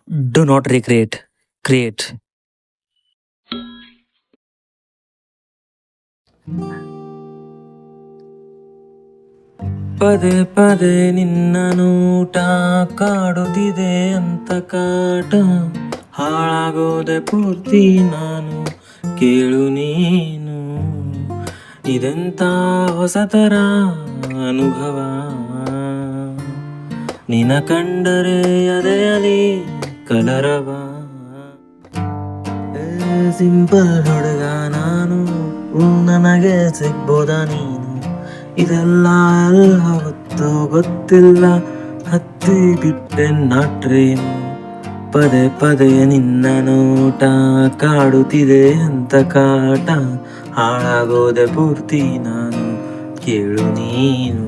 Do not recreate, create. ಪದೇ ಪದೇ ನಿನ್ನ ನೋಟ ಕಾಡುತ್ತಿದೆ ಅಂತ ಕಾಟ, ಹಾಳಾಗೋದೆ ಪೂರ್ತಿ ನಾನು, ಕೇಳು ನೀನು. ಇದೆಂತ ಹೊಸತರ ಅನುಭವ, ನಿನ ಕಂಡರೆ ಎದೆಯಲಿ ಕಲರವ. ಸಿಂಪಲ್ ಹುಡುಗ ನಾನು, ನನಗೆ ಸಿಗ್ಬೋದ ನೀನು? ಇದೆಲ್ಲ ಎಲ್ಲ ಹೊತ್ತು ಗೊತ್ತಿಲ್ಲ, ಹತ್ತಿ ಬಿಟ್ಟೆ ನಾ ಟ್ರೇನು. ಪದೇ ಪದೇ ನಿನ್ನ ನೋಟ ಕಾಡುತ್ತಿದೆ ಅಂತ ಕಾಟ, ಹಾಳಾಗೋದೆ ಪೂರ್ತಿ ನಾನು, ಕೇಳು ನೀನು.